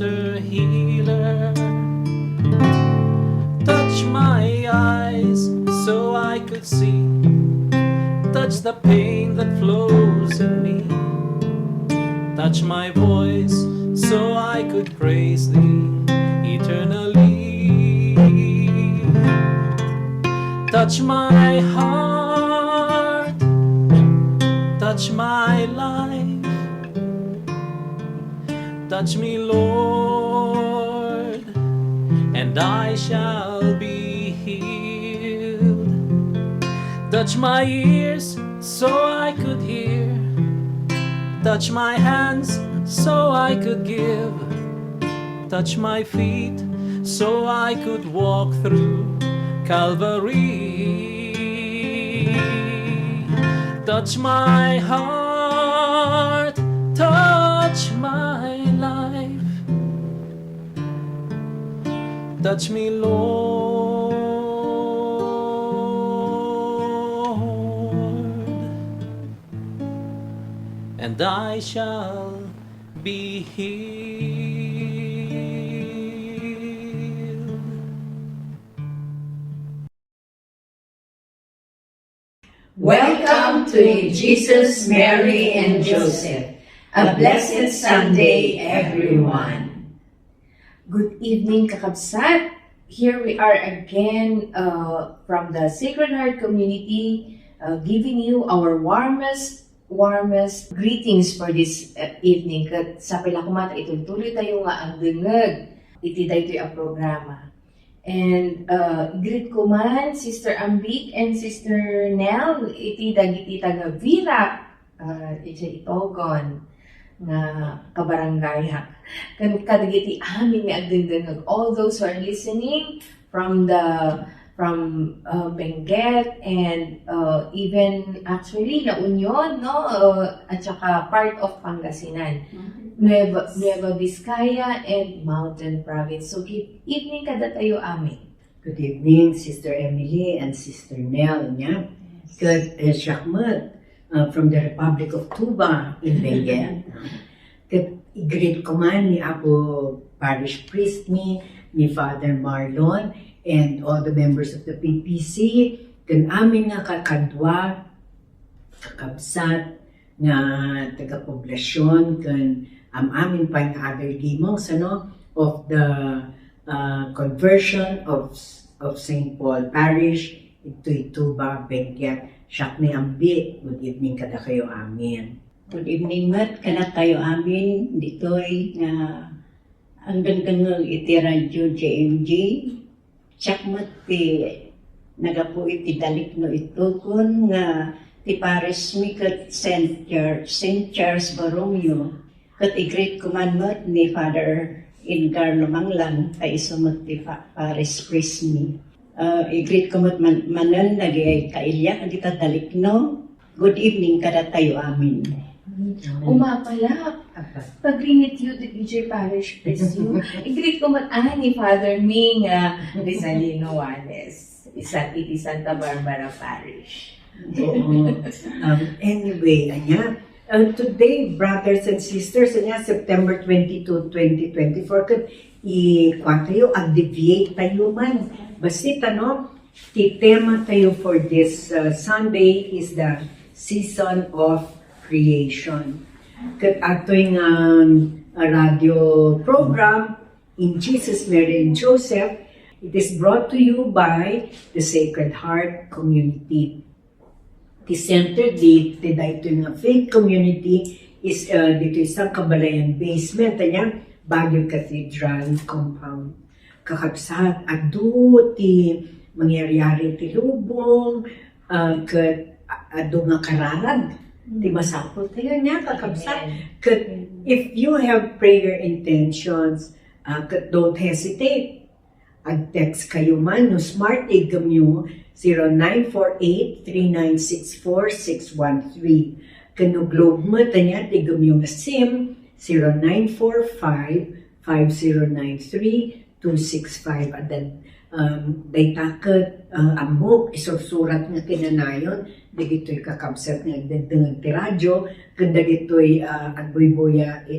Master Healer. Touch my eyes so I could see. Touch the pain that flows in me. Touch my voice so I could praise Thee eternally. Touch my heart, touch my life. Touch me, Lord, and I shall be healed. Touch my ears so I could hear. Touch my hands so I could give. Touch my feet so I could walk through Calvary. Touch my heart, touch my life. Touch me, Lord, and I shall be healed. Welcome to Jesus, Mary, and Joseph. A blessed Sunday, everyone. Good evening, kakabsat. Here we are again from the Sacred Heart community, giving you our warmest greetings for this evening. Kat sa pilakumata, ituloy tayo nga ang dengeg. Iti daytoy ang programa. And greet ko man Sister Ambik and Sister Nell, iti dagiti taga Vira, iti itogon nga kabarangay. Kadagiti amin nga agdendeng all those who are listening from Benguet and even actually La Union, no, at saka part of Pangasinan. Nueva Vizcaya and Mountain Province. So, good evening kada tayo amin. Good evening, Sister Emily and Sister Nell. Yeah? Good Shakmat from the Republic of Tuba in Benguet. Good greet ko man ni Apo Parish Priest ni Father Marlon and all the members of the PPC. Kan amin nga kakadwa, kakabsat, nga taga-poblasyon, kan amin pa yung other limos of the conversion of St. Paul Parish into Tuba, Benguet, Shakni Ambi. Good evening kada kayo amin. Good evening mat, kana tayo amin ditoy nga ang gandang iti radyo JMG. Chakmat ti nagapu iti dalik no ito kun nga ti Paris mi kat St. Charles Borromeo. Kat i-great commandment ni Father Edgar Lumanglan kay isumot ti Paris Priest mi. I-great commandment manan nagay kailyak ang dalik no. Good evening kada tayo amin. Umapalak. Pag-rinit you the DJ Parish Priest you. I-greet ko man ni Father Ming Rizalino Juanes. Iti Santa Barbara Parish. Anyway, today, brothers and sisters, September 22, 2024, kan i-kuha tayo, ag-deviate tayo man. Basta, the tema tayo for this Sunday is the season of creation. Kat ato'y radio program in Jesus, Mary, and Joseph, it is brought to you by the Sacred Heart community. The center dito yung faith community is dito isang Kabalayan basement Baguio Cathedral compound. Kakabsat adu ti mangyayari ti lubong kat adu nga kararag ti masapol tayo niya kakabsat. Kat if you have prayer intentions, kat don't hesitate. Ag-text kayo man no smart igam nyo 0948-3964-613. Kano globe mo, tanya, tigam yung SIM 0945-5093-265. At then, daytakat, amok, isursurat nga kinanayon, dagito'y kakabsat nga dagdangan ti radyo, kanda dito'y agboy-boya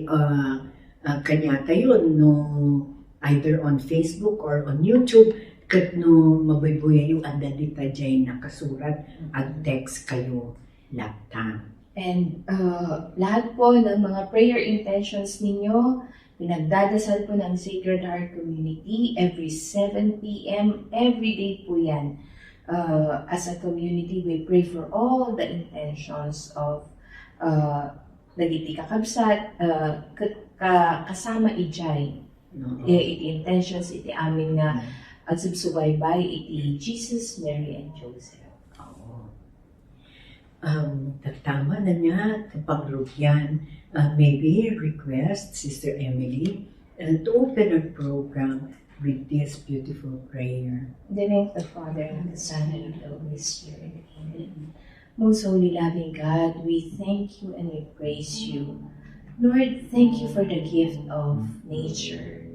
kanya tayo no either on Facebook or on YouTube kat no mabaybuya yung anda dita dyan nakasurat at text kayo laptop. And lahat po ng mga prayer intentions ninyo, pinagdadasal po ng Sacred Heart Community every 7 p.m. every day po yan. As a community, we pray for all the intentions of Dagiti Kakabsat, kasama ijay. No? Iti intentions, iti amin nga agsubsubaybay, iti Jesus, Mary, and Joseph. Oo. Tama na niya, pagrugyan, maybe request Sister Emily to open our program with this beautiful prayer. In the name of the Father, and the Son, and of the Holy Spirit. Amen. Most holy, loving God, we thank you and we praise you. Lord, thank you for the gift of nature.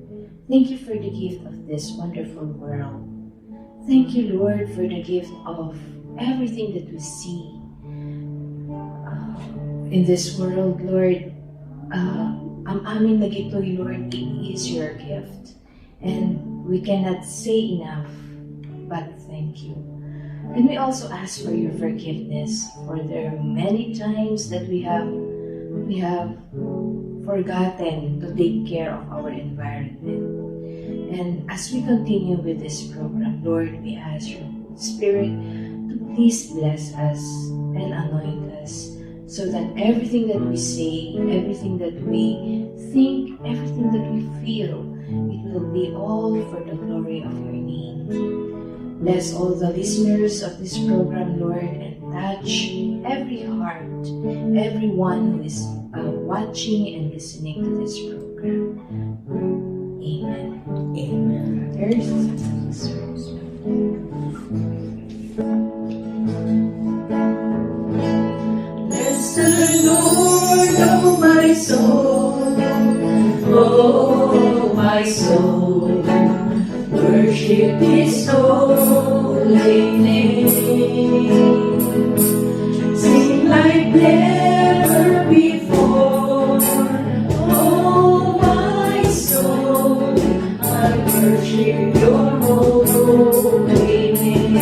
Thank you for the gift of this wonderful world. Thank you, Lord, for the gift of everything that we see in this world, Lord. Ang amin na gito'y, Lord, it is your gift. And we cannot say enough, but thank you. And we also ask for your forgiveness, for there are many times that we have forgotten to take care of our environment. And as we continue with this program, Lord, we ask your Spirit to please bless us and anoint us so that everything that we say, everything that we think, everything that we feel, it will be all for the glory of your name. Bless all the listeners of this program, Lord, and touch every heart, everyone who is watching and listening to this program. Amen. Amen. Bless the Lord, oh my soul, oh my soul, worship His holy name. Sing like never before, oh my soul, I worship Your holy name.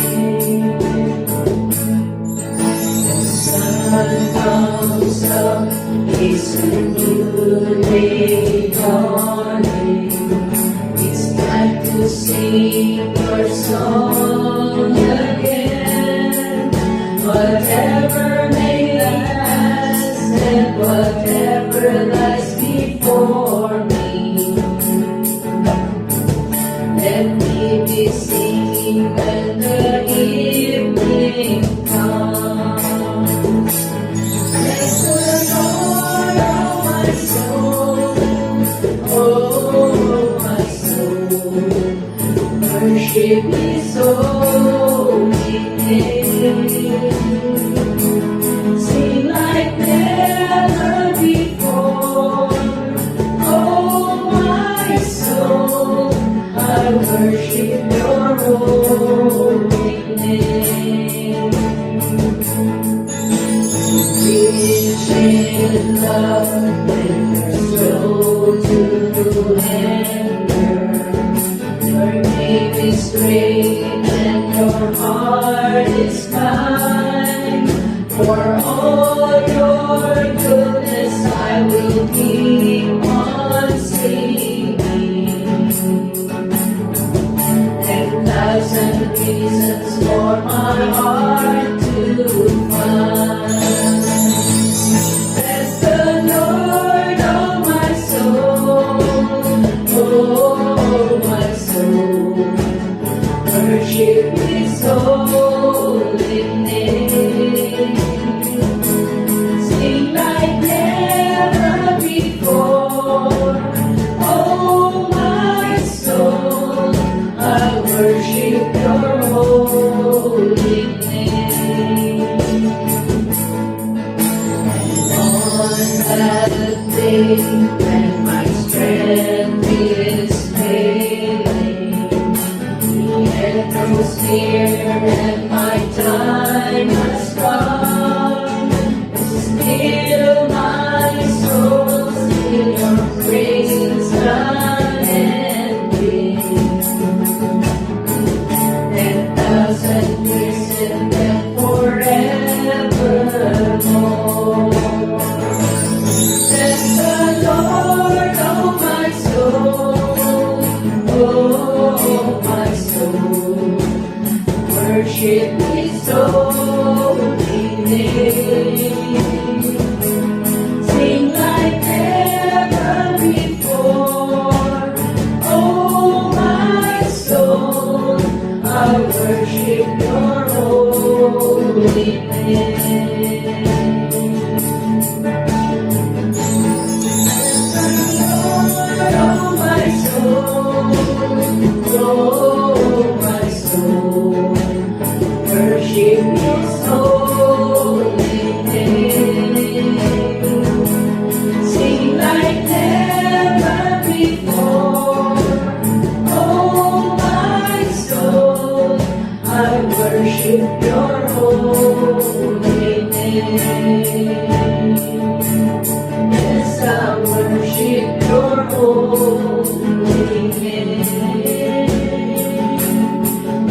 Sun comes up, it's a new day dawning. It's time to sing your song again. Whatever may last and whatever lies before me, let me be singing when the evening comes. Bless the Lord, oh my soul, oh my soul, worship His holy name. Sing like never before, oh my soul, I worship Your holy name. Rich in love and You're slow to anger. Your name is great and Your heart is kind. For all Your goodness I will keep on singing. 10,000 reasons for my heart to find. Bless the Lord, oh my soul, oh my soul, worship His holy name. Sing like never before, oh my soul, I worship Your holy name. On that day when my strength is failing, the end grows near and my time has come. Still my soul, still Your praise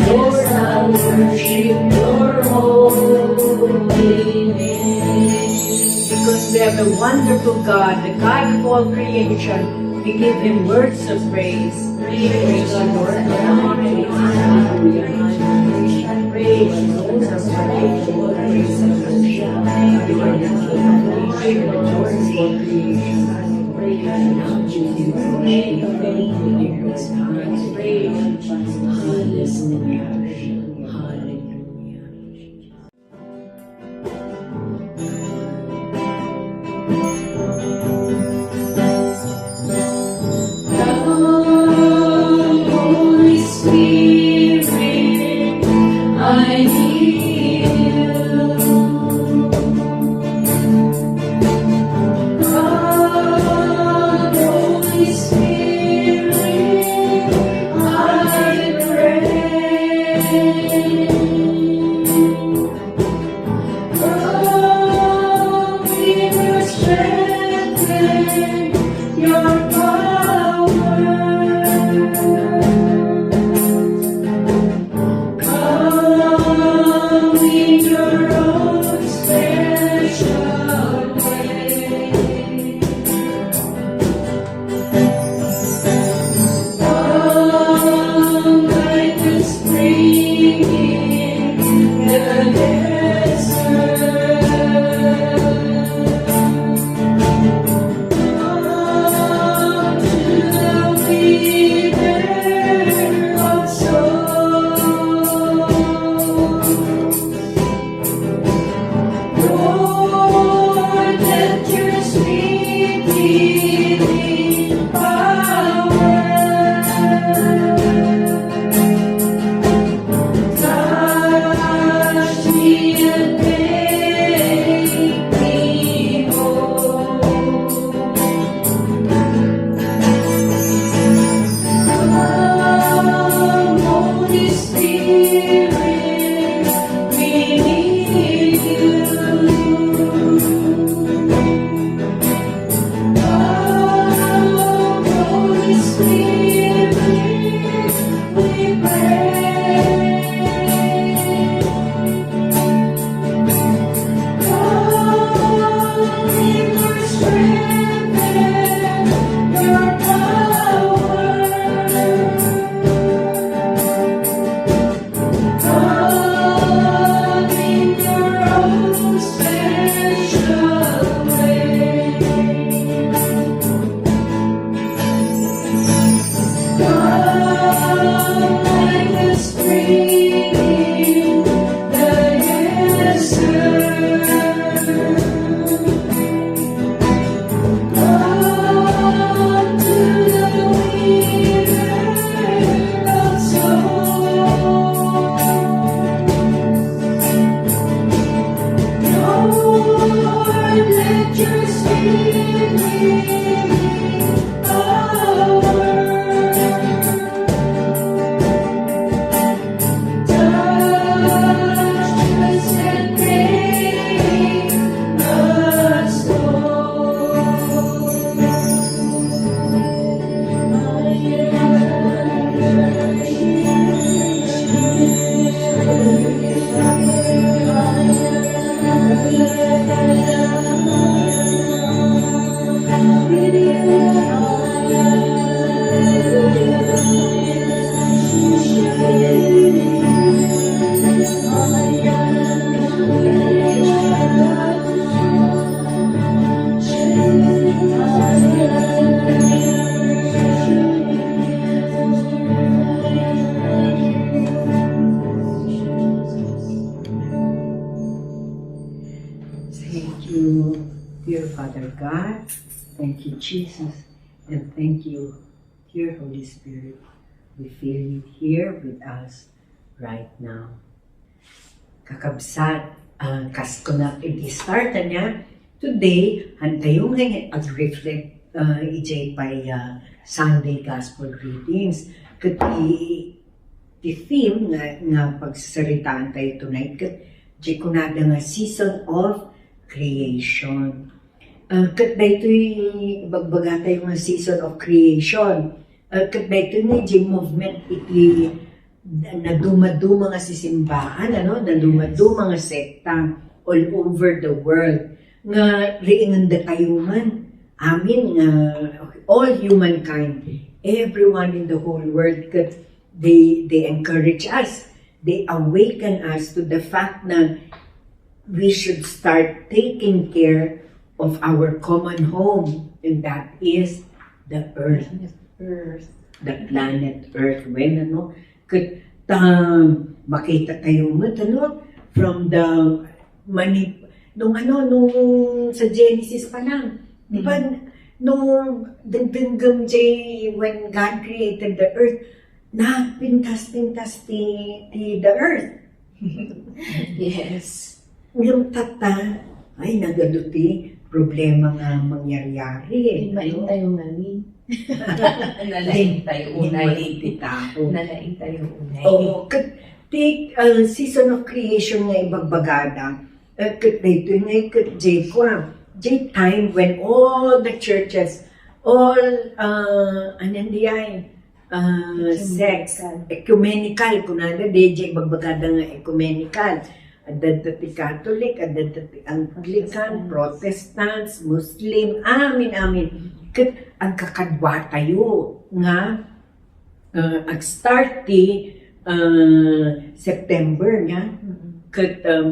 Lord, I worship your holy name. Because we have a wonderful God, the God of all creation. We give Him words of praise. Praise the Lord. Hallelujah. Praise the Lord. Praise the Lord. Praise the Lord. You are the King of glory, the Lord of all creation. Praise the Lord. Praise the Lord. Praise the Lord. Hallelujah. Hallelujah. Holy Spirit, I need you. Come, Holy Spirit, I pray. Come, give your strength and your power. Come in your own special way. Come like the spring in the desert. Come to the giver of souls. Lord, let your sweet healing power touch me and make me whole. Come, Holy Spirit, we need you. Come, Holy Spirit, we pray. Come in your strength and your power. Come in your own special way. Come like the spring in the desert. Come to the giver of souls. Lord, let your sweet healing power touch us and make us Thank you, dear Father God. Thank you, Jesus. And thank you, dear Holy Spirit. We feel you here with us right now. Kakabsat, kas ko na i-start niya. Today, hantayong ag-reflect ijay pay Sunday Gospel Readings. Kati theme nga pagsasaritaan tayo tonight, kat di ko na nga season of creation. Kat da ito'y bagbaga tayo nga season of creation. Kadto nga yung movement iti naduma-duma nga sisimbahan, naduma-duma nga sekta all over the world. Nga riingan da tayo man, amin nga all humankind, everyone in the whole world, they encourage us, they awaken us to the fact na we should start taking care of our common home, and that is the earth. The planet Earth. When makita tayo mo, from the nung sa Genesis pa lang, di ba, nung dagdanggam when God created the earth, na pintas-pintas the earth. Yes. Yung tata, ay nagaduti, problema nga mangyari. Maing tayo ngali. Nalaing tayo unay. Nalaing tayo unay. Oo, take season of creation nga ibagbagada. Dito nga Jacob, time when all the churches, all sex, ecumenical, kunada, DJ bagbagada nga ecumenical. Adadati Catholic, adadati Anglican, Protestants, Muslim, amin. Ang kakadwa tayo nga ag-start ti September nga.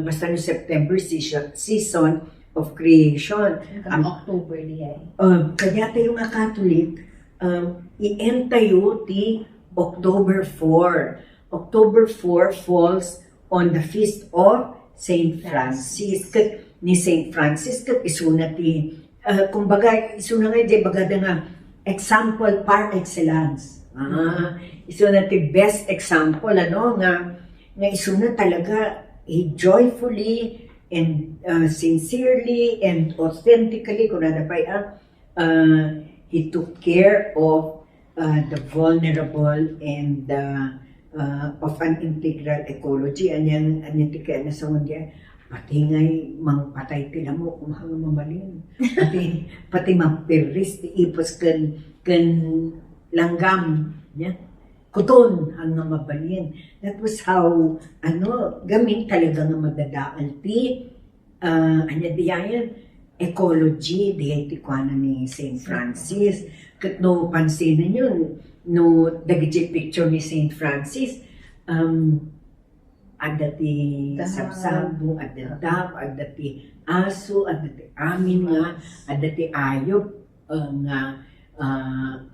Basta no September season of creation. October diyan. Kaya tayo nga Catholic, i-end tayo ti October 4. October 4 falls on the feast of Saint Francis. Ni Saint Francis, isuna ti, kumbaga, isuna nga, bagada nga, example par excellence. Isuna ti best example, nga isuna talaga, joyfully, and sincerely, and authentically, kung pa he took care of the vulnerable and of an integral ecology. Anyan tika na sa mundi, pati ngay mangpatay tila mo, kumahang mamalin. Pati mapiris, ipos kan langgam, kuton ang mabalin. That was how, gamit talaga nga magdadaan ti, diyan, ecology, diyan ti kwa na ni St. Francis. Kat no pansinin yun, no dagiti picture ni St. Francis, adati sabsabo, adati aso, adati amin nga, adati ayop nga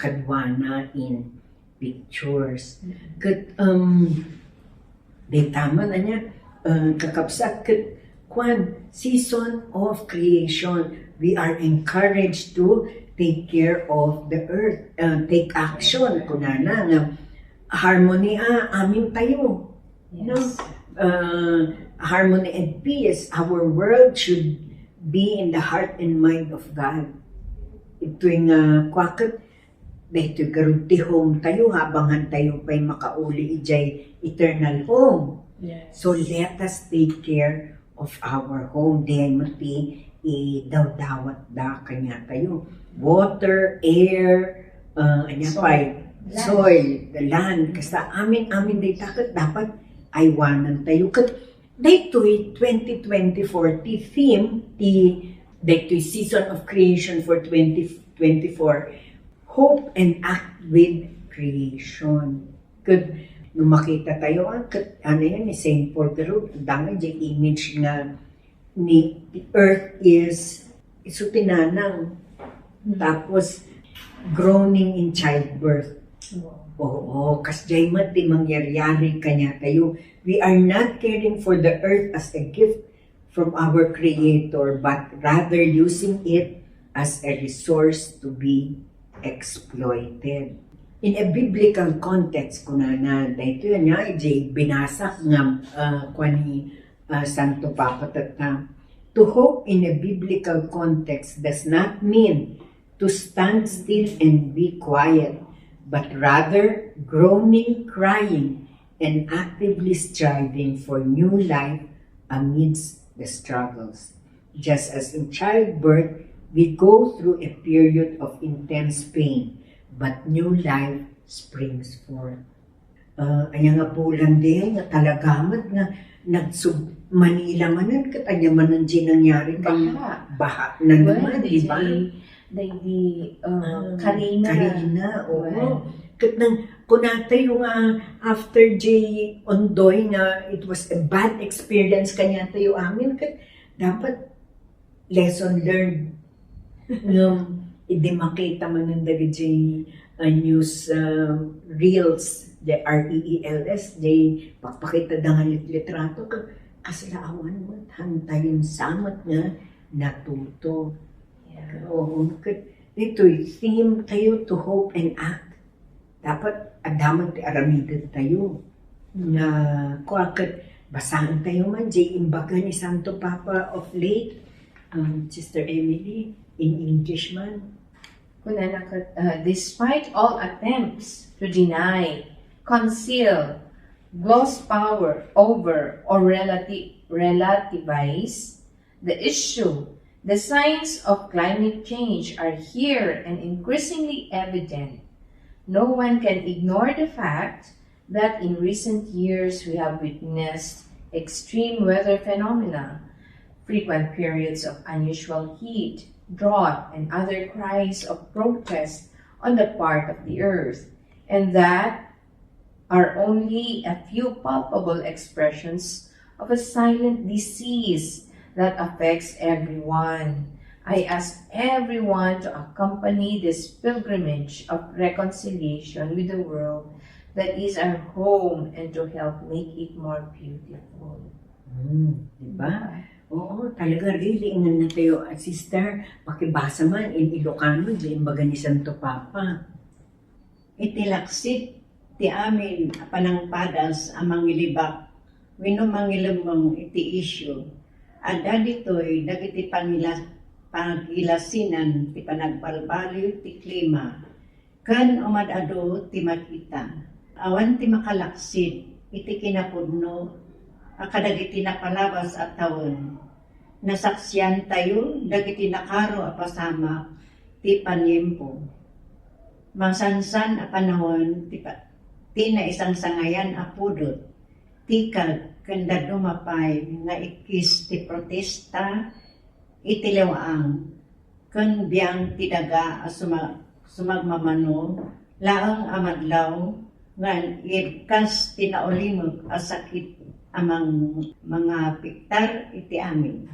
kadwana in pictures. Kat di tama na niya, kakapsat kat season of creation, we are encouraged to take care of the earth, take action, kunana nga harmony amin tayo. Yes. Harmony and peace. Our world should be in the heart and mind of God. Ito yung kwakot, dahito garuti home tayo, habang tayo pa'y makauli ijay eternal home. Yes. So let us take care of our home. Diyan mati, daw-dawat da kanya tayo. Water, air, soil, the land. Kasi amin day takot dapat aywanan tayo. Daytoy 2024 ti theme daytoy season of creation for 2024, hope and act with creation. Nung makita tayo, ni St. Paul, pero dami dyan image nga ni the earth is isutinanang, tapos groaning in childbirth. Oo, kasjay mati mangyari kanya tayo. We are not caring for the earth as a gift from our Creator, but rather using it as a resource to be exploited. In a biblical context, kunana, dahito yan nga, binasa nga kwani Santo Papa Tata. To hope in a biblical context does not mean to stand still and be quiet, but rather groaning, crying, and actively striving for new life amidst the struggles. Just as in childbirth, we go through a period of intense pain, but new life Springs Fort. Anya nga bulan din, nga talagamat nga Manila manan kat anya manan nangyari kang baha na naman, di ba? Karina, oo. Well. Kat nang kunatay yung after J. Ondoy nga it was a bad experience kanya tayo amin, kat dapat lesson learned. Hindi makita man ng dali news reels, the REELS, papakita da nga litrato kasalaawan mo, hantayin samat nga natuto. Yeah. Oo, ito'y theme tayo to hope and act. Dapat adaman ti aramidan tayo. Na kuwakat basahan tayo man, imbaga ni Santo Papa of late, Sister Emily, in English man. Despite all attempts to deny, conceal, gloss power over, or relativize the issue, the signs of climate change are here and increasingly evident. No one can ignore the fact that in recent years we have witnessed extreme weather phenomena, frequent periods of unusual heat, drought, and other cries of protest on the part of the earth, and that are only a few palpable expressions of a silent disease that affects everyone. I ask everyone to accompany this pilgrimage of reconciliation with the world that is our home and to help make it more beautiful. Diba? Oo, talaga really ingan na tayo, sister, pakibasa man in Ilocano, imbaga ni Santo Papa. Itilaksit ti amin panang padas amang ilibak wino mangilambang iti issue ada ditoy dagiti pangilasinan ti panagbalbaliw ti klima kan umadado ti makita awan ti makalaksit iti kinapudno akadagiti napalabas at tawon nasaksiyan tayo dagiti nakaro a pasama ti panyempo masansan a panahon ti na isang sangayan a pudot ti kanda dumapay nga ikis ti protesta itilawaang kan biyang ti daga a sumagmamano laang amadlaw nga ikas ti naulimog a sakit amang mga piktar iti amin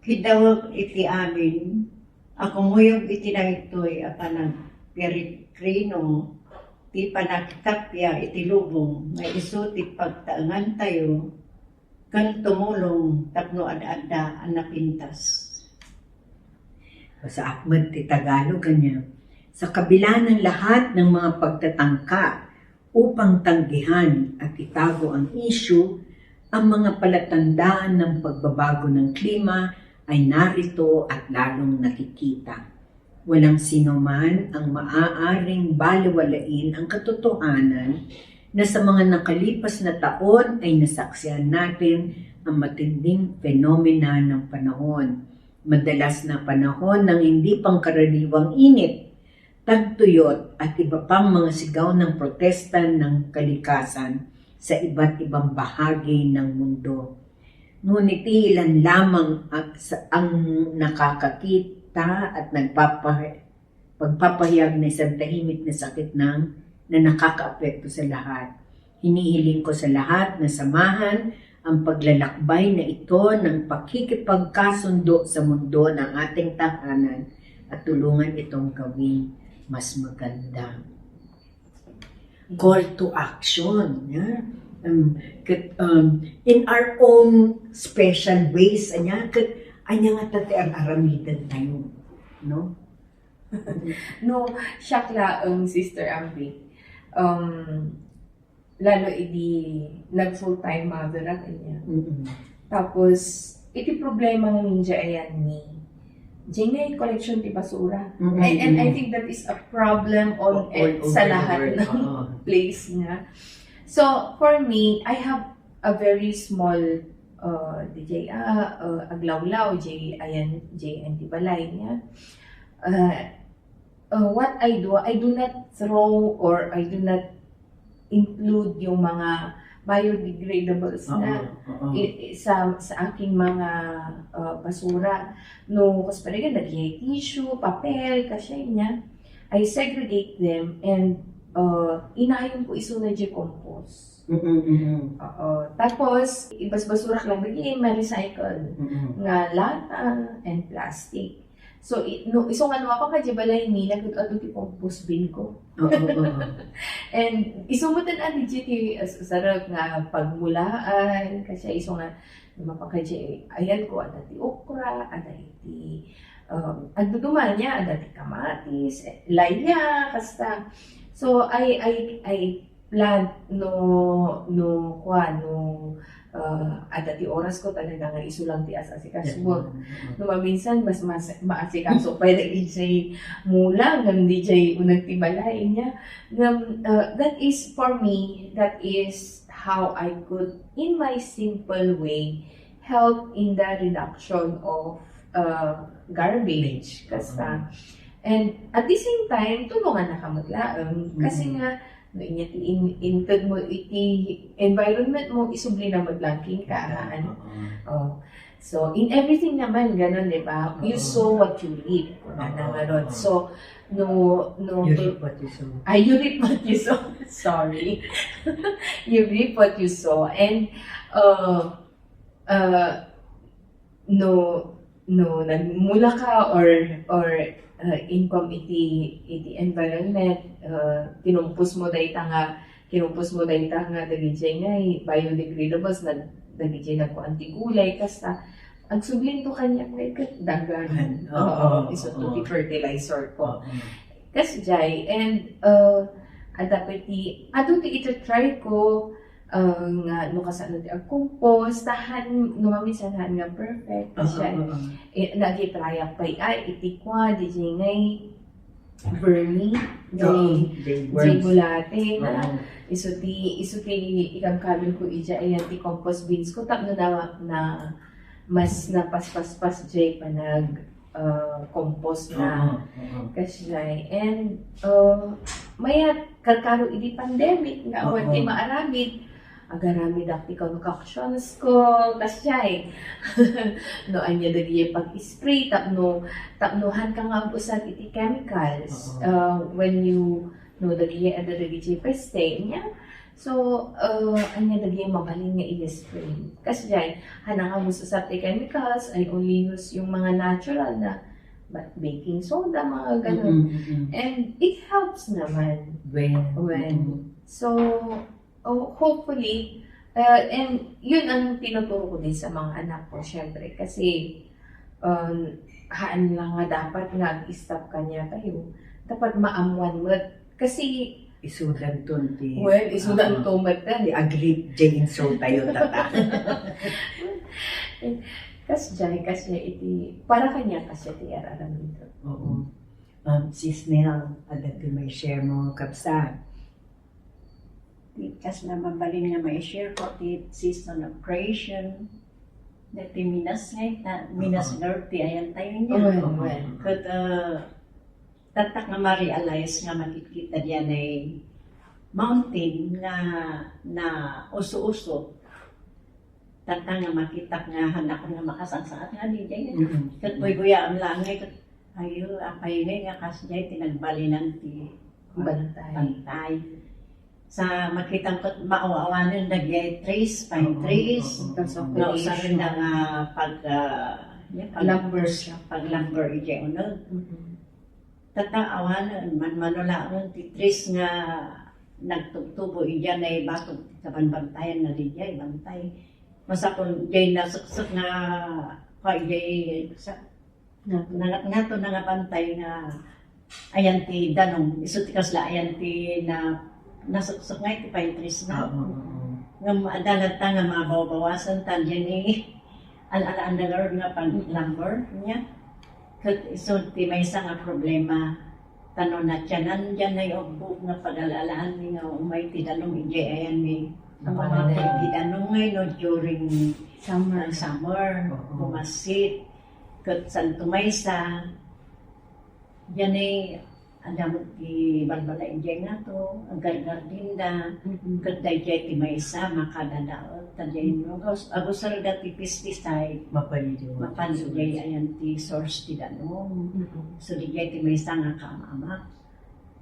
kidawag iti amin akumuyog iti na ito'y a panag perikrino ti panagkapya iti lubong nga iso ti pagtaangan tayo kan tumulong tapno ada-ada ang napintas. Sa Ahmad ti Tagalog kanya, sa kabila ng lahat ng mga pagtatangka upang tanggihan at itago ang issue, ang mga palatandaan ng pagbabago ng klima ay narito at lalong nakikita. Walang sino man ang maaaring baliwalain ang katotohanan na sa mga nakalipas na taon ay nasaksihan natin ang matinding fenomena ng panahon. Madalas na panahon ng hindi pangkaraniwang init, tagtuyot at iba pang mga sigaw ng protesta ng kalikasan sa iba't ibang bahagi ng mundo. Ngunit ilan lamang ang nakakakita at pagpapahayag na isang tahimik na sakit na nakakaapekto sa lahat. Hinihiling ko sa lahat na samahan ang paglalakbay na ito ng pakikipagkasundo sa mundo ng ating tahanan at tulungan itong gawing mas maganda. Call to action. Yeah? In our own special ways, anya nga tati ang aramidan tayo. No? No, siya Sister Ambi. Lalo nag-full-time mother ako niya. Tapos, iti problema ng ninja ayan ni Jingay collection ti basura. And I think that is a problem sa lahat ng place niya. So, for me, I have a very small aglawlaw, antibalay niya. what I do not throw or I do not include yung mga biodegradables na sa aking mga basura. No, kasi parang nagyay tissue, papel, kasi niya. I segregate them and inayon ko iso na compost. Tapos, ibas basura lang lagi, ma-recycle nga lata and plastic. So, iso nga naman pa ka balay nila, kung ti compost bin ko. And iso mo tan adi ti sarap nga pagmulaan, kasi iso nga naman pa ka ayan ko, ada ti okra, ada ti agduduman niya, ada ti kamatis, laya, kasta. So, I plant ada ti oras ko talaga nga iso lang ti asasikas mo. No, minsan mas maasikaso pa DJ mula ngam DJ unang tibalay niya. That is for me, that is how I could in my simple way help in the reduction of garbage kasta. And at the same time tulungan na kamutlaang kasi nga no inya ti intod mo iti environment mo isubli na maglangking kaan. So in everything naman ganon, di ba? You sow what you reap. So no You reap what you sow. you reap what you sow. Sorry. You reap what you sow. And nagmula ka or income iti environment, kinumpos mo dayta nga dagijay nga biodegradables na dagijay nagkuan ti gulay kasta ang sublin to kanya may dagan. Iso to ti fertilizer ko. Kasi jay and dapat ti ito try ko nga no kasano ti compost tahan no mamisanhan nga perfect kasi nagitrayak pa ay itikwa di ngay vermi di bulate na iso ti ikam kabel ko ija ayan ti compost bins ko tapno na mas napaspas jay panag compost na kasi and maya karkaro idi pandemic nga wala ti maaramid agaramid akti concoctions ko kasi no anya dagi pag-spray tapnohan ka nga usat iti chemicals when you no dagi ada dagi peste nya so anya dagi mabalin nga i-spray kasi hanang ang usat ti chemicals I only use yung mga natural na baking soda mga ganun and it helps naman when so hopefully, and yun ang tinuturo ko din sa mga anak ko, syempre, kasi haan lang nga dapat nag-stop kanya tayo. Dapat maamuan mo. Kasi, isudan ton ti. Well, isudan to matan. Di agree Jane so tayo tata. Kasi iti, para kanya kasi iti araram dito. Oo. Sis Nel, ada ti may share mo kapsa. Kas na mabalin nga ma-share ko ti season of creation na ti Minas Minas Norte ayan tayo niya. Kat tatak nga ma-realize nga makikita diyan ay mountain na uso-uso. Tatak nga makita nga hanak nga makasangsaat nga di diyan. Kat guya ang langay kat ayo apay nga kasjay tinagbalinan ti bantay. Sa makitang ko maawawanan nagyay trees, pine trees, no sa rin nga pag-lumber ije unod. Tataawanan man manulaon ti trees nga nagtugtubo ija na batog sa banbantayan na dijay bantay. Masakon jay nasuksok nga ijay sa nato na nga bantay nga ayan ti danong isutikas la ayan ti na nasuksok nga iti pine trees na. Nga maadalat ta nga mabawasan ta dyan alalaan na Lord nga pag-lumber niya. So, ti may isa nga problema tanong na tiyanan dyan na yung buong nga pag-alalaan nga umay ti danong ije ayan ti danong ngayon during summer pumasit kat san tumaysa dyan Andamot ti balbala injay nga to, ang gardinda, ganda jay ti maysa, makadadaot, tadyay no, agusar dati pesticide, mapanso jay ayan ti source ti danom, so di jay ti maysa nga kamama,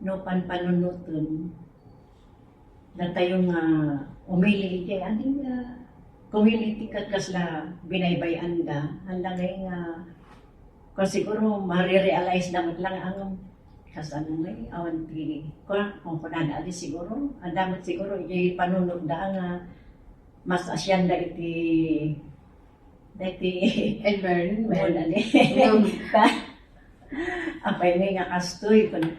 no panpanunuton, na tayo nga umili jay, aning community kasla binaybayan da, handa ngay nga, kung siguro marirealize naman lang ang kasan may awan ti kung kunada di siguro ang damat siguro yung panunod da nga mas asyan da iti Environment. wala ni apay may nga kastoy kun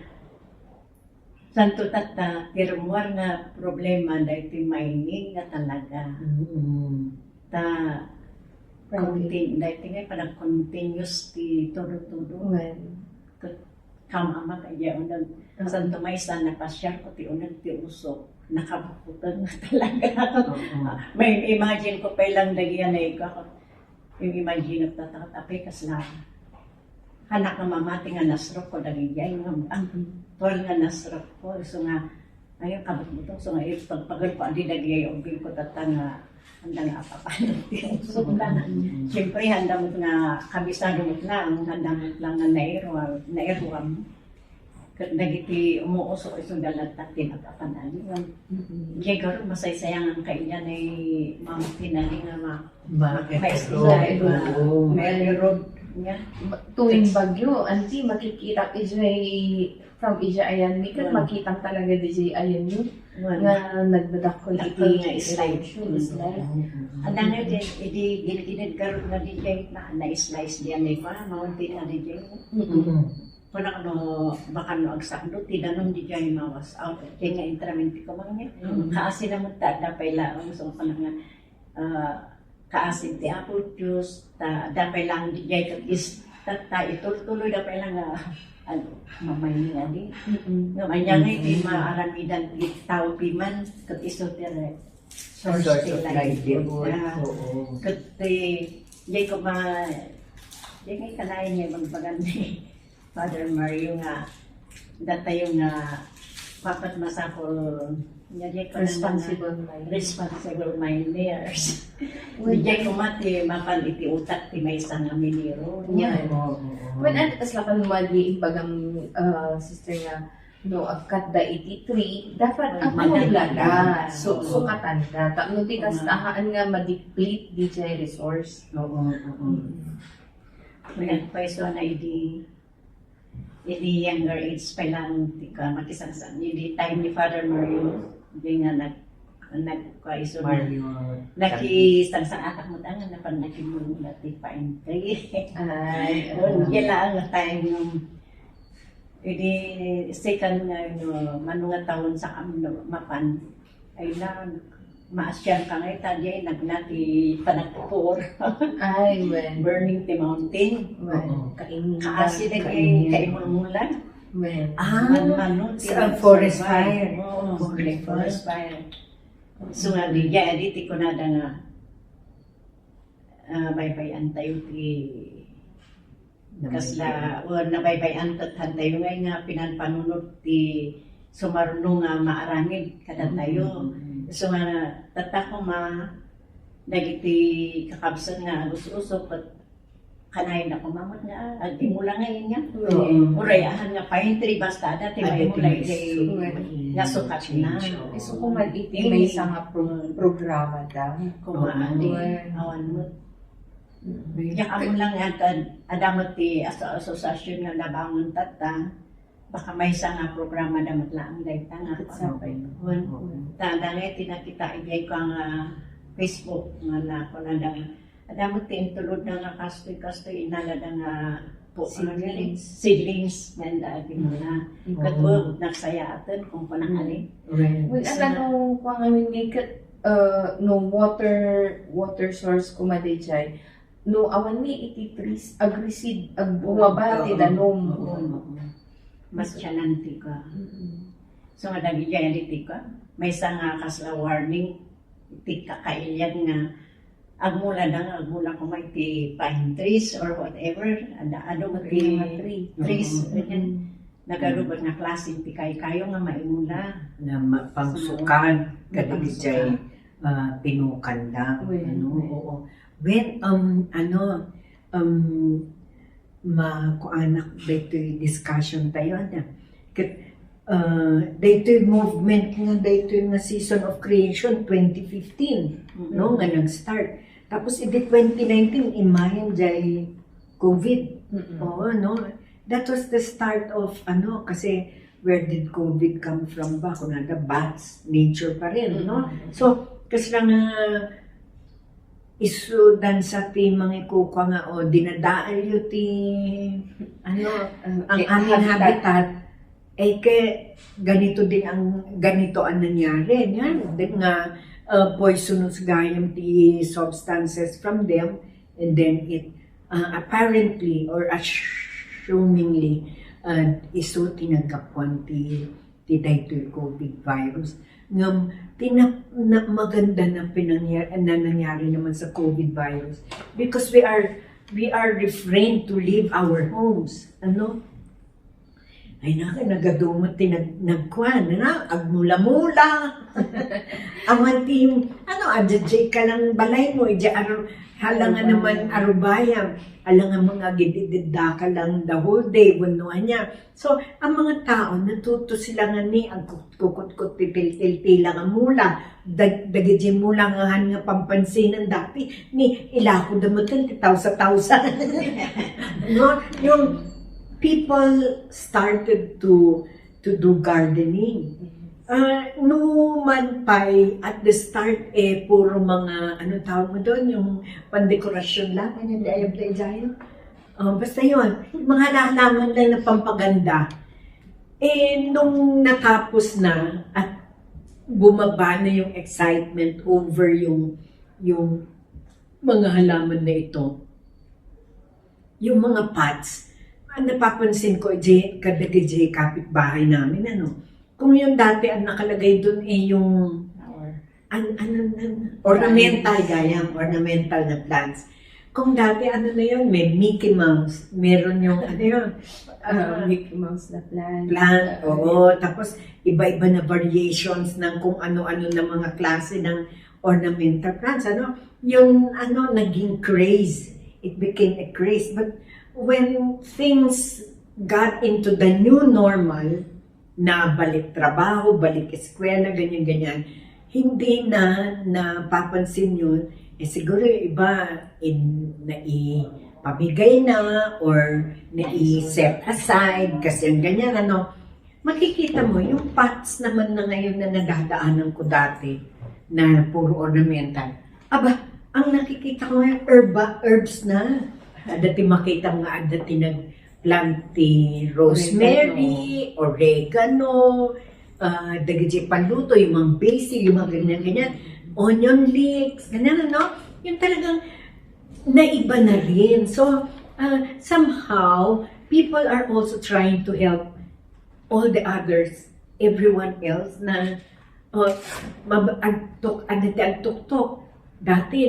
santo tata tirmuar nga problema da iti mining nga talaga ta da iti nga parang continuous ti todo-todo kamama kaya unang santo may sana pasyar ko ti unang ti usok nakabukutan na talaga. May imagine ko pa ilang dagiyan na ikaw yung imagine ko tatatapi kasla hanak na mamati nga nasrok ko dagiyay ang tol nga nasrok ko so nga ayun kabutbutong so nga pagpagal pa di dagiyay ang bil ko tatanga handa nga apapano ti usok na siyempre handa mo nga kabisado mo lang handa mo lang nga nairuam nagiti umuusok isang dalat at tinagkapanaliwan. Diyan garo masaysayangan kayo niya na mga pinali nga may road niya. Tuwing bagyo, anti makikita from Ija ayan, may kan makitang talaga DJ ayan yun. Nga nagbadakol nga slide. Ada nga din, giniginid garo nga DJ na-slice diyan na iba, maunti na DJ. Kung baka agsakdo, tinanong di dyan mawas out. Kaya nga intramenti ko mga kaasi naman dapay lang. So, nga kaasin ti apple juice, dapay lang di dyan is ituloy dapay lang mamay nga di. Ngayon nga iti maaramidan ti tao piman, kat isotere. Source ti livelihood. Kat di ko di nga kanayin niya magpagandi. Father Mario nga datayo nga papat masakol responsible miners. Dijay ko mati mapan iti utak ti may isang aminiro. When antas lakan mali ibagang sister nga no agkat da 83 dapat ang maglala so katanda tapno ti kastahaan nga ma-deplete DJ resource. May pwesto na hindi younger age pa lang tika makisangsan. Hindi time ni Father Mario, hindi nga nagkaiso na nakisangsang atak mo tangan na pang nakimulong natin pa intay. Yan lang ang time yung hindi second nga manunga taon sa mapan ay na maasyan ka ngayon tadyay nagnati panagpupur. Ay, when burning the mountain. Kaasi na kaimulan. Sa forest fire. Forest fire. So nga di iti ko na nga baybayan tayo ti kasla nabaybayan tayo nga pinanpanunod ti sumarunong nga maaramid kada tayo. So nga tatako nagiti kakabsan nga gusto-usok at kanayin na kumamot nga adi mula ngayon nga urayahan nga pine tree basta dati may mulay nga sukat na so kung iti may isang programa daw kumaali awan mo kaya kamo lang adamot ti asosasyon nga nabangon tata baka may isang programa damat lang dahil nga tanda nga tinakita ibigay ko ang Facebook nga na ko na adamot ti intulod na nga kastoy inalada nga po seedlings nga agi mo na katulog nagsaya atin kung panakali well ano kung amin ikat no water source kumadijay no awan ni iti trees aggressive bumabati danom mas chananti ka. So nga dagi dyan iti ka. May isang kasla warning iti kakailyan nga agmula ko may ti pine trees or whatever. Ano mo ti trees. Nagarubat na klase, ti kayo nga maimula. Na pangsukan, kadigijay, pinukan lang. Well, Ano, well. oo. When, makuanak, daytoy discussion tayo, na. Daytoy movement nga, daytoy nga season of creation, 2015, no, nga nag-start. Tapos, iti 2019, imahin jay COVID. Oo, no? That was the start of, kasi where did COVID come from ba? Kung nada, bats, nature pa rin, no? So, kasi lang isudan sa ti mga ikuka nga, dinadaan yun ti, ang aming habitat, ganito din ganito ang nangyari. Yan, din nga, poisonous gayam ti substances from them, and then it, apparently, or assumingly, iso tinagkapuan ti daytoy COVID virus. Ngam, maganda na nangyari naman sa COVID virus because we are refrained to leave our homes. Ano? Ay nagadumot nagkuhan, agmula-mula. Aman team, adjay ka lang balay mo, halangan naman arubayam, halangan mga gididida ka lang the whole day, bunuan niya. So, ang mga tao, natuto sila nga ni, ang kukut-kut, pipil-til-tila nga mula, dagidji mula nga pampansinan dati, ni ilako damutan, titawsa-tawsa. No? Yung people started to do gardening. No man pa'y at the start, puro mga, tawag mo doon, yung pandekorasyon lang, dayab-dayayo. Basta yun, mga halaman lang na pampaganda. Nung natapos na, at bumaba na yung excitement over yung mga halaman na ito, yung mga pots, napapansin ko, kadagay kapitbahay namin, kung yung dati ang nakalagay dun yung ornamental ornamental na plants. Kung dati na yun, may Mickey Mouse, meron yung Mickey Mouse na plant. Oo. Tapos iba-iba na variations ng kung ano-ano na mga klase ng ornamental plants. Yung naging craze. It became a craze. But when things got into the new normal, na balik trabaho, balik eskwela, ganyan-ganyan, hindi na napapansin yun, siguro yung iba naipamigay na or nai-set aside kasi ang ganyan, makikita mo, yung pots naman na ngayon na nadadaanan ko dati na puro ornamental. Aba, ang nakikita ko yung herbs na. Dati makita nga, dati planti rosemary, oregano, dagiti panluto, yung mga basil, yung mga ganyan-ganyan, onion leeks, ganyan, yung talagang naiba na rin. So, somehow, people are also trying to help all the others, everyone else na agtok-tok. Dati,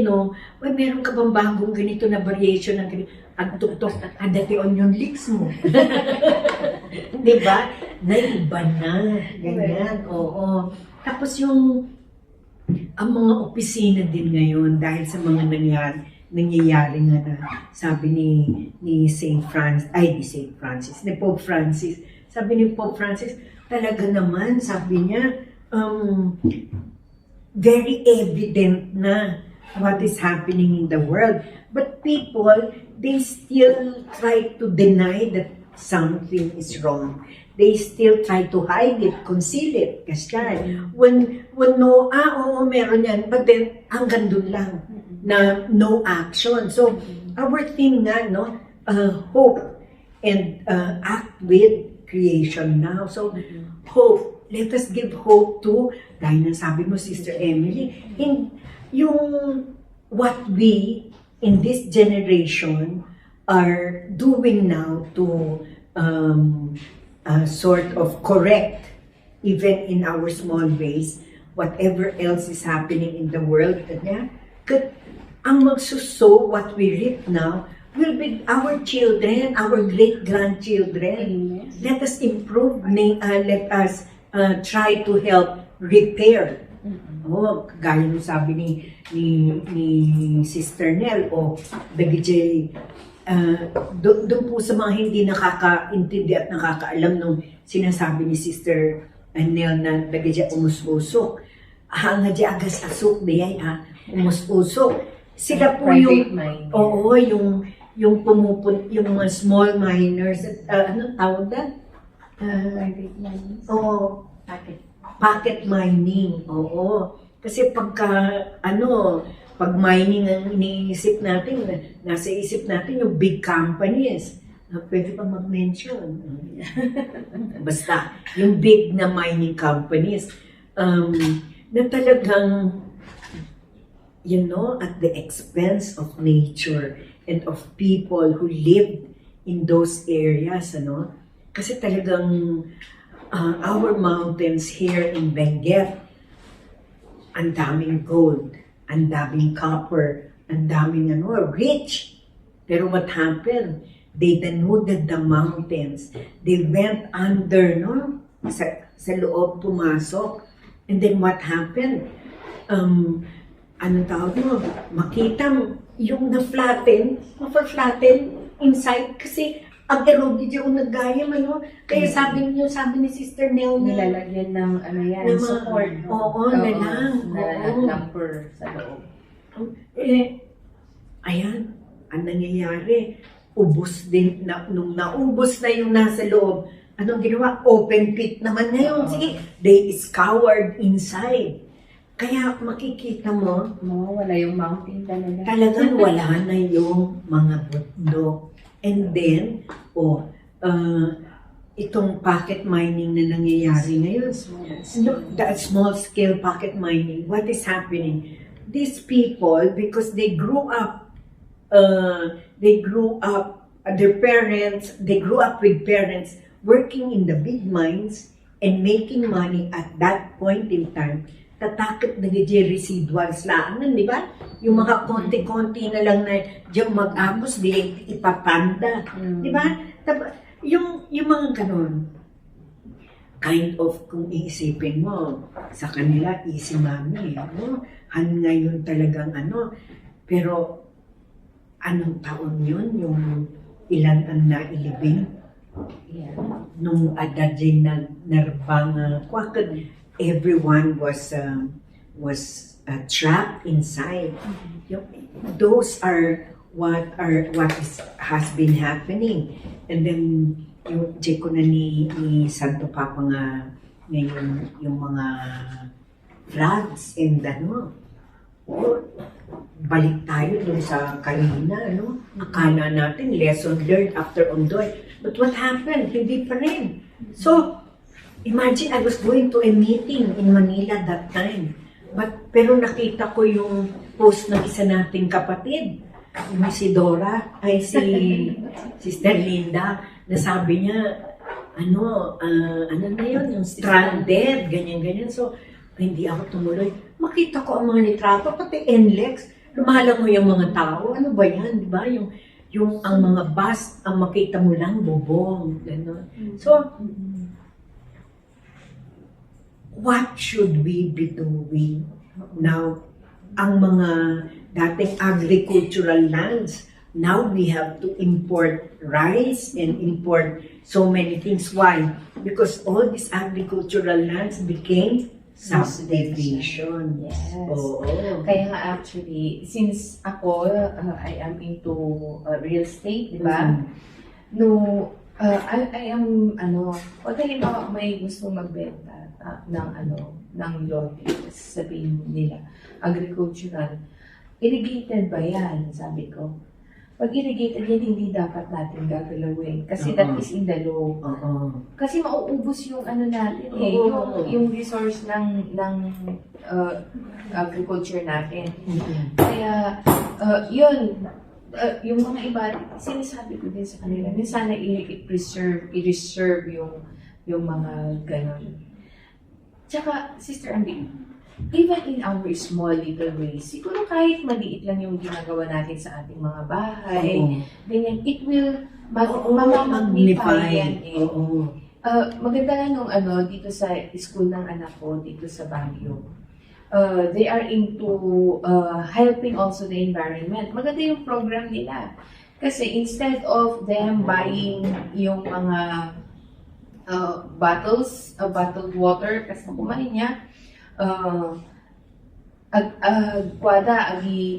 meron ka bang bagong ganito na variation ng ganito? Agtok-tok, dati onion leeks mo. Diba? Naiba na. Ganyan, oo. Tapos ang mga opisina din ngayon, dahil sa mga nangyayari nga na, sabi ni Pope Francis, sabi ni Pope Francis, talaga naman, sabi niya, very evident na what is happening in the world. But people, they still try to deny that something is wrong. They still try to hide it, conceal it. Kasi when no, oo, meron yan, but then hanggang dun lang na no action. So, our theme nga, hope and act with creation now. So, hope. Let us give hope to, dahil sabi mo, Sister Emily, what we in this generation are doing now to sort of correct, even in our small ways, whatever else is happening in the world. Ang magsuso, what we reap now, will be our children, our great-grandchildren. Amen. Let us improve, let us try to help repair. Oh, gaya nung sabi ni Sister Nell o Begijay, doon po sa mga hindi nakakaintindi at nakakaalam nung sinasabi ni Sister Nell na Begijay umus-usok. Nga di agas asok diyay umus-usok. Sila po Private yung, mind. oo, yung mga small miners, ano tawag na? Private mind. Oo, pocket mining, oo. Kasi pag mining ang iniisip natin, nasa isip natin yung big companies. Pwede pa mag-mention. Basta, yung big na mining companies, na talagang, at the expense of nature and of people who lived in those areas, Kasi talagang our mountains here in Benguet, ang daming gold, ang daming copper, ang daming rich. Pero what happened? They denuded the mountains. They went under, sa loob pumasok. And then what happened? Anong tawag mo? Makita yung na-flatten, ma-flatten inside kasi ang erogid yung nagayam, Kaya sabi ni Sister Nell na Nilalagyan ng support. Oo, na lang. Na Oo. lumper sa loob. Ayan, ang nangyayari, ubos din, nung naubos na yung nasa loob, anong ginawa? Open pit naman ngayon. Sige, they scoured inside. Kaya makikita mo, Wala yung mountain talaga. talagang wala na yung mga bundok. And then, itong pocket mining na nangyayari ngayon, look, that small scale pocket mining, what is happening? These people, because they grew up with parents working in the big mines and making money at that point in time, tatakot na residuals lang, di ba? Yung mga konti-konti na lang na diyan mag-agos, di ipapanda. Di ba? Yung mga ganun, kind of, kung iisipin mo, sa kanila, easy mami, ngayon talagang pero anong taon yun? Yung ilan ang nailibing? Yeah. Nung adadjay na narbang everyone was trapped inside. Those are what has been happening. And then yung check ko na ni Santo Papa nga ngayon yung mga floods and balik tayo dun sa kanina, Akala natin lesson learned after Ondoy. But what happened? Hindi pa rin. So, imagine I was going to a meeting in Manila that time. Pero nakita ko yung post ng isa nating kapatid, yung si Dora, si Sister Linda, na sabi niya, ano na yun, yung stranded, ganyan-ganyan. So, hindi ako tumuloy. Makita ko ang mga litrato, pati NLEX, lumalangoy yung mga tao. Ano ba yan, di ba? Yung ang mga bus, ang makita mo lang, bubong. Gano'n. So, what should we be doing now? Ang mga dating agricultural lands, now we have to import rice and import so many things. Why? Because all these agricultural lands became subdivision. Yes. Oo. Kaya nga actually, since ako, I am into real estate, di ba? No, I am, pag halimbawa may gusto magbenta ng lote, sabihin nila, agricultural, irrigated ba yan? Sabi ko. Pag irrigated yan, hindi dapat natin gagalawin. Kasi that is in the law. Kasi mauubos yung natin yung resource ng agriculture natin. Kaya, yun, yung mga iba, sinasabi ko din sa kanila, sana i-reserve yung mga ganon. Tsaka, Sister Ambi, even in our small little ways, siguro kahit maliit lang yung ginagawa natin sa ating mga bahay, ganyan, it will mamamagnify yan eh. Oo. Maganda nga nung dito sa school ng anak ko, dito sa Baguio. They are into helping also the environment. Maganda yung program nila. Kasi instead of them buying yung mga bottled water, kasi kumain niya,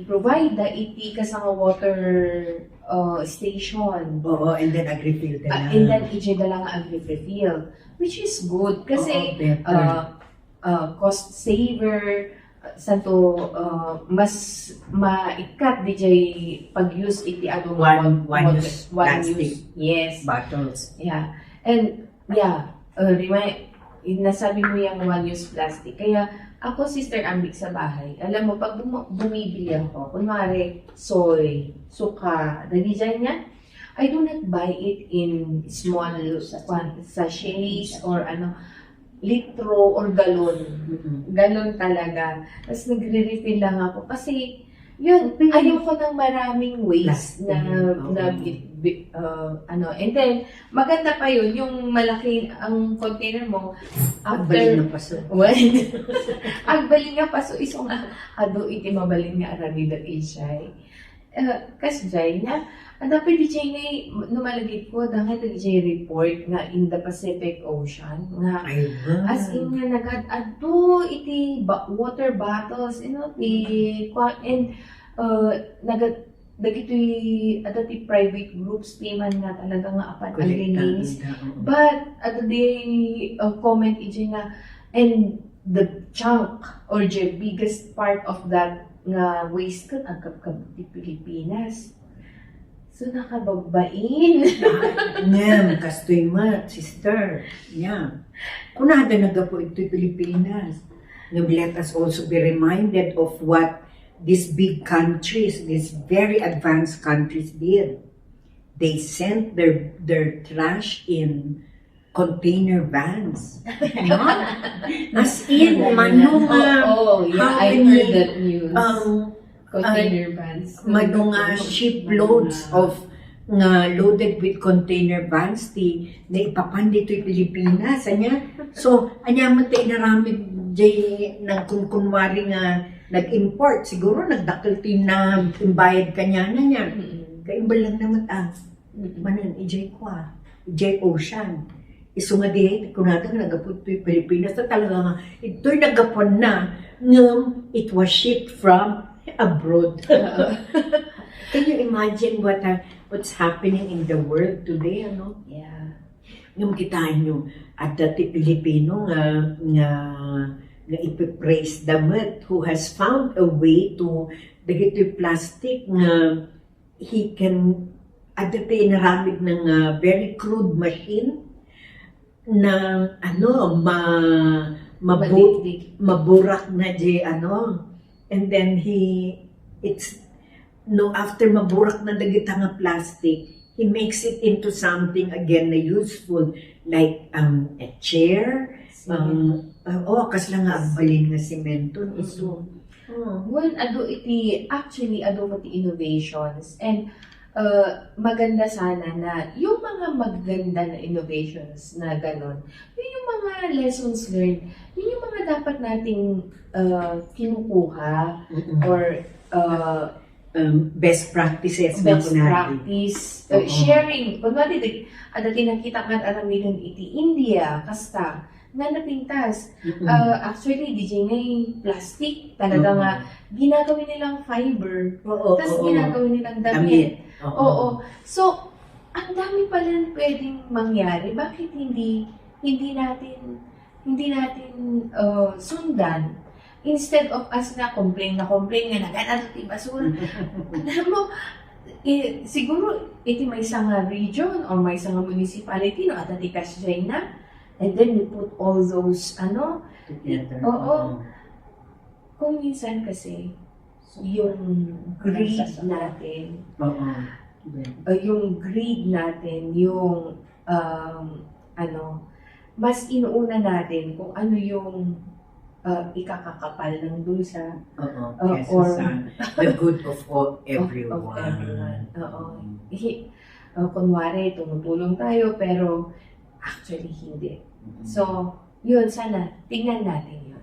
provide da iti kasang water station. Oo, and then agri-field na. And then ije da lang agri-refill, which is good kasi better. cost saver, santo mas maikat DJ pag-use iti adong One use plastic use. Yes. bottles. Yeah. And nasabi mo yung one-use plastic. Kaya ako, Sister Ambic sa bahay, alam mo, pag bumibili ako, kunwari, soy, suka, dagijay niya, I do not buy it in small sachets or litro or galon. Galon talaga. Tapos nagre-refill lang ako kasi yun, ayaw ko ng maraming waste and then maganda pa yun, yung malaki ang container mo Agbalin na paso. Agbalin nga paso isong ado iti mabalin nga aramid at isay. Kasjay na, dapat di jay nga numalagit ko, dahil di report nga in the Pacific Ocean nga as in nga nagad-ado iti water bottles, and dagitoy adati private groups timan nga talaga nga apan ang release. But they comment ije nga, and the chunk or the biggest part of that nga waste kan agkab di Pilipinas. So nakabagbain. Ngam, kastoy ma, sister. Yeah. Kunada nagapo ito'y Pilipinas. Let us also be reminded of what these big countries, these very advanced countries did. They sent their trash in container vans. As in, manunga. I heard that news. Container vans. Manunga shiploads of nga loaded with container vans na ipapan dito'y Pilipinas. So, anyaman tayo naramid jay ng kunwari nga nag-import, siguro nagdakil tayo na imbayad kanya na niya. Kaimbal lang naman manan, ijay kwa, ijay ocean. Iso nga di, kunada nga nagapot ito'y Pilipinas, na talaga nga, ito'y nagapon na, it was shipped from abroad. Can you imagine what's happening in the world today, Yeah. Yung kitaan nyo, at dati Pilipino nga ipipraise damat who has found a way to dagito'y plastic nga he can at dati naramid ng very crude machine na maburak na di and then after maburak na dagita nga plastic, he makes it into something again na useful, like a chair, kasi lang nga agbalin nga semento iso. Well, actually ado pati innovations, and maganda sana na yung mga maganda na innovations na ganon, yun yung mga lessons learned, yun yung mga dapat nating kinukuha or best practices sharing. Kunwari, dati nakita ka at aramidan iti India, kasta, nga napintas. Actually, DJ nga plastic, talaga nga, ginagawin nilang fiber, tapos ginagawin nilang damit. Oo. So, ang dami pala pwedeng mangyari. Bakit hindi natin sundan? Instead of us na complain nga nagana iti basura. Alam mo, siguro iti may isang region or may isang municipality no at atikas dyan na, and then we put all those together. Oo. Kung minsan kasi yung greed natin, yung mas inuuna natin kung ano yung ikakakapal ng bulsa Oo, or- kesa sa the good of all, of everyone. everyone. Oo. Kunwari, tumutulong tayo, pero actually hindi. So, yun, sana, tingnan natin yun.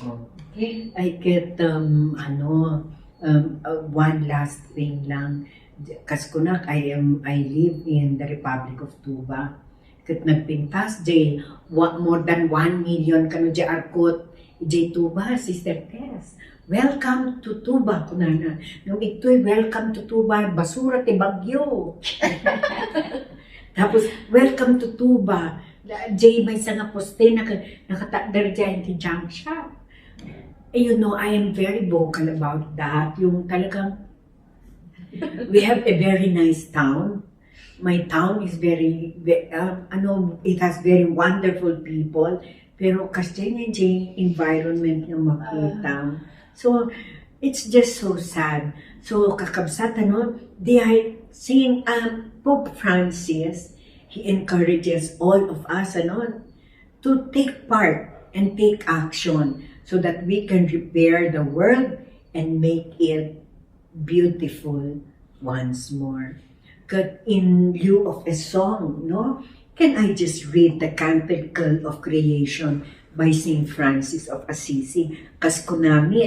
Oo. Okay? I get, one last thing lang. Kaskunak, I live in the Republic of Tuba. Kat nagpintas, more than 1 million kano di arkot. Tuba, Sister Tess. Welcome to Tuba, kunana. Nung ito'y welcome to Tuba, basura ti Bagyo. Tapos, welcome to Tuba. May nga poste, nakatakdar dyan ti junk shop. You know, I am very vocal about that. Yung talagang, we have a very nice town. My town is it has very wonderful people. Pero kasi yung environment yung makita. So, it's just so sad. So, kakabsat, they are saying, Pope Francis, he encourages all of us, to take part and take action so that we can repair the world and make it beautiful once more. But in lieu of a song, can I just read the Canticle of Creation by Saint Francis of Assisi? Kas kunami,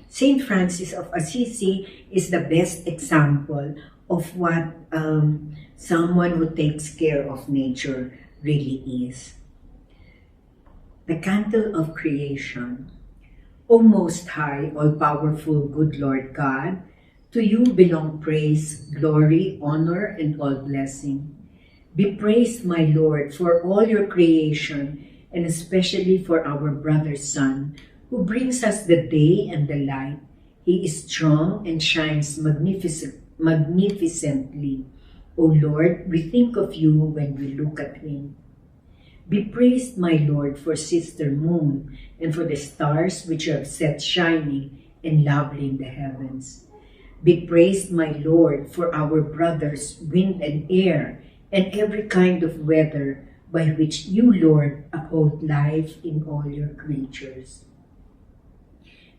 Saint Francis of Assisi is the best example of what someone who takes care of nature really is. The Canticle of Creation. O Most High, all-powerful, good Lord God, to you belong praise, glory, honor, and all blessing. Be praised, my Lord, for all your creation, and especially for our brother Sun, who brings us the day and the light. He is strong and shines magnificently. O Lord, we think of you when we look at him. Be praised, my Lord, for Sister Moon, and for the stars which you have set shining and lovely in the heavens. Be praised, my Lord, for our brothers, wind and air, and every kind of weather by which you, Lord, uphold life in all your creatures.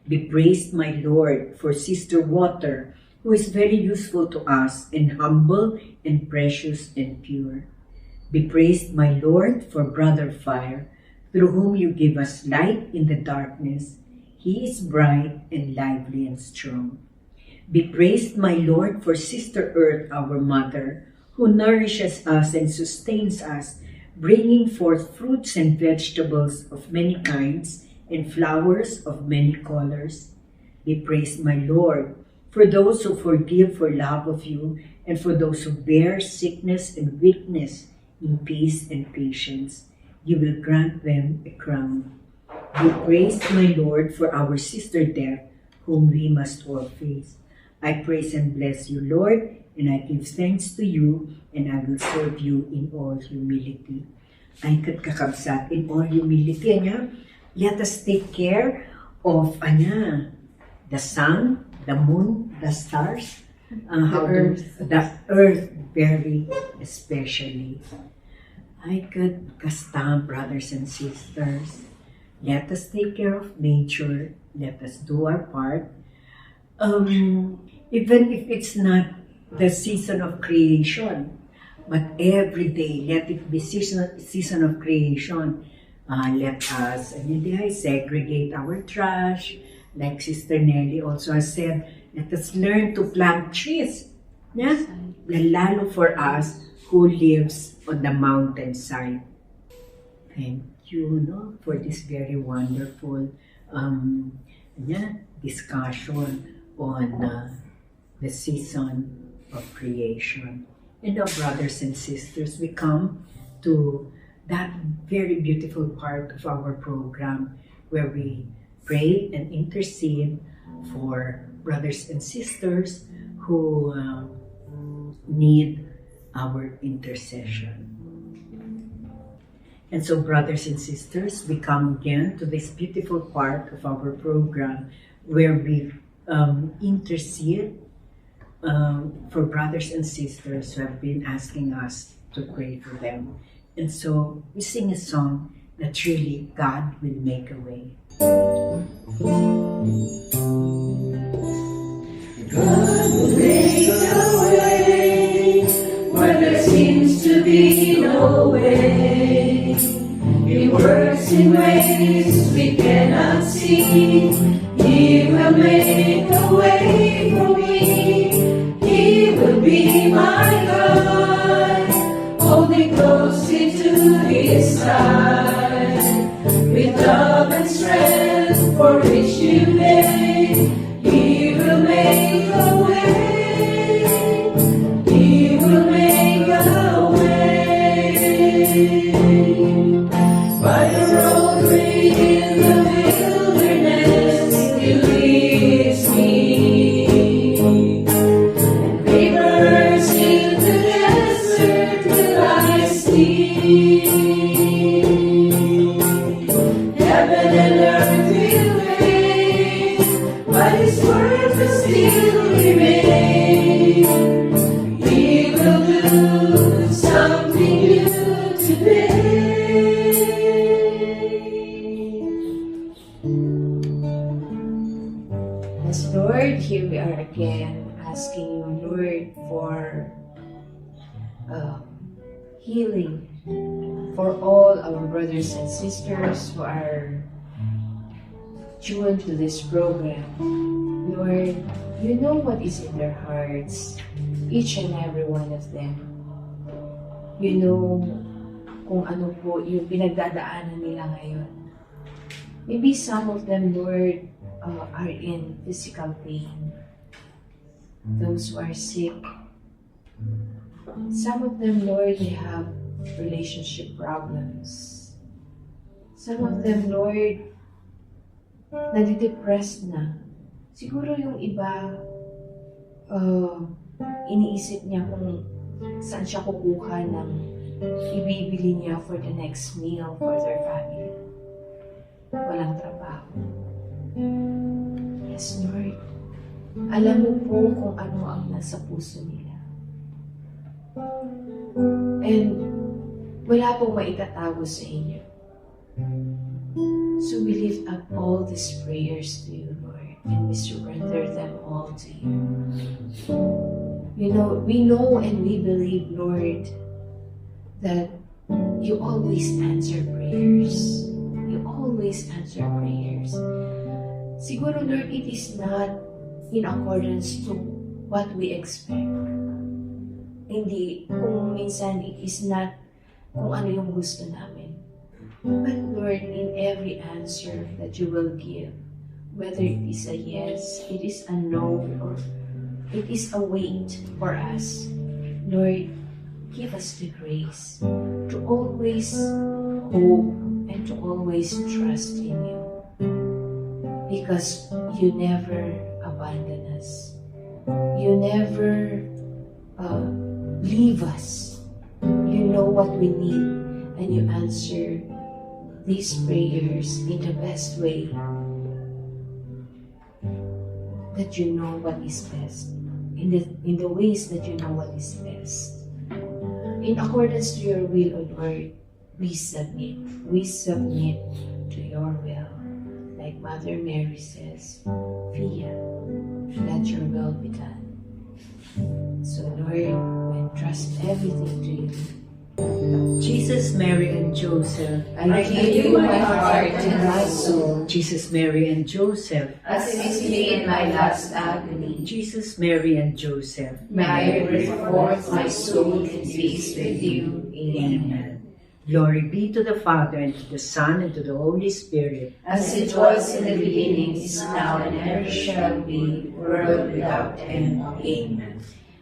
Be praised, my Lord, for Sister Water, who is very useful to us and humble and precious and pure. Be praised, my Lord, for Brother Fire, through whom you give us light in the darkness. He is bright and lively and strong. Be praised, my Lord, for Sister Earth, our Mother, who nourishes us and sustains us, bringing forth fruits and vegetables of many kinds and flowers of many colors. Be praised, my Lord, for those who forgive for love of you, and for those who bear sickness and weakness in peace and patience. You will grant them a crown. Be praised, my Lord, for our sister Death, whom we must all face. I praise and bless you, Lord, and I give thanks to you, and I will serve you in all humility. Ay kakabsat, in all humility, let us take care of, the sun, the moon, the stars, the earth very especially. I could kastam, brothers and sisters. Let us take care of nature. Let us do our part. Even if it's not the season of creation, but every day, let it be season of creation. Let us segregate our trash. Like Sister Nelly also has said, let us learn to plant trees. Yeah? Lalo for us who lives on the mountainside. Thank you, for this very wonderful discussion on the season of creation. And now, brothers and sisters, we come to that very beautiful part of our program where we pray and intercede for brothers and sisters who need our intercession. And so, brothers and sisters, we come again to this beautiful part of our program where we intercede for brothers and sisters who have been asking us to pray for them. And so we sing a song that really God will make a way. Where there seems to be no way, He works in ways we cannot see. He will make a way for me. He will be my God. Hold me closely to His side. With love and strength for which you made, He will make a way. He will make a way. By the roadway in the wilderness, He leads me. And rivers in the desert will I see. Heaven and earth will fade, but His word will still remain. He will do something new today. Yes, Lord, here we are again asking you, Lord, for healing for all our brothers and sisters who are tuned to this program. Lord, you know what is in their hearts, each and every one of them. You know kung ano po yung pinagdadaanan nila ngayon. Maybe some of them, Lord, are in physical pain. Those who are sick. Some of them, Lord, they have relationship problems. Some of them, Lord, nadidepressed na. Siguro yung iba, iniisip niya kung saan siya kukuha ng ibibili niya for the next meal for their family. Walang trabaho. Yes, Lord. Alam mo po kung ano ang nasa puso nila. And wala pong maitatago sa inyo. So we lift up all these prayers to you, Lord, and we surrender them all to you. You know, we know and we believe, Lord, that you always answer prayers. You always answer prayers. Siguro, Lord, it is not in accordance to what we expect. Hindi, kung minsan it is not kung ano yung gusto namin. But Lord, in every answer that you will give, whether it is a yes, it is a no, or it is a wait for us, Lord, give us the grace to always hope and to always trust in you. Because you never abandon us. You never leave us. You know what we need, and you answer these prayers in the best way that you know what is best, in the ways that you know what is best. In accordance to your will, O Lord, we submit to your will. Like Mother Mary says, Via, let your will be done. So Lord, we entrust everything to you. Jesus, Mary, and Joseph. I give you my heart and my soul, Jesus, Mary, and Joseph. as it is me in my last agony. Jesus, Mary, and Joseph. May I bring forth my soul in peace with you. Amen. Glory be to the Father, and to the Son, and to the Holy Spirit. As it was in the beginning, is now, and ever shall be, world without end. Amen.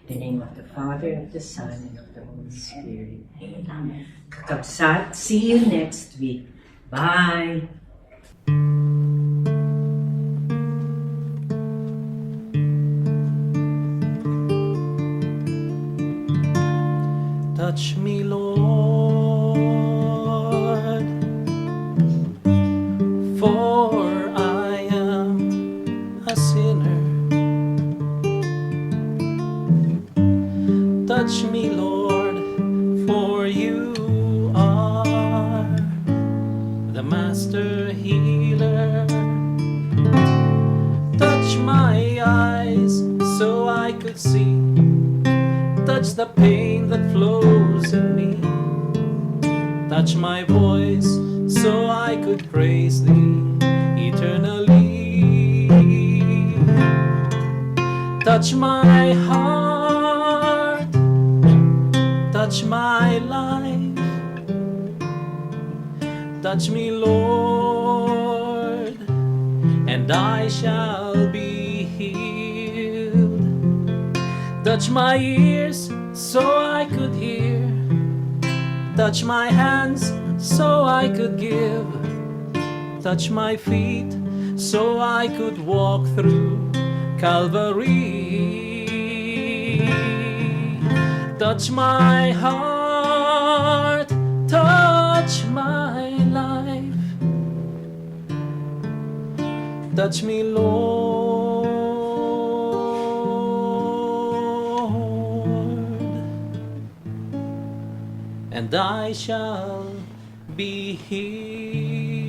In the name of the Father, of the Son, and of the Holy Spirit. Amen. Kakabsat, see you next week. Bye! Touch me, Lord, for I am a sinner. Touch me, Lord, for you are the Master Healer. the pain that flows in me. Touch my voice so I could praise thee eternally. Touch my heart, touch my life, touch me, Lord, and I shall be healed. Touch my ears so I could hear, touch my hands so I could give, touch my feet so I could walk through Calvary. Touch my heart, touch my life, touch me, Lord, and I shall be healed.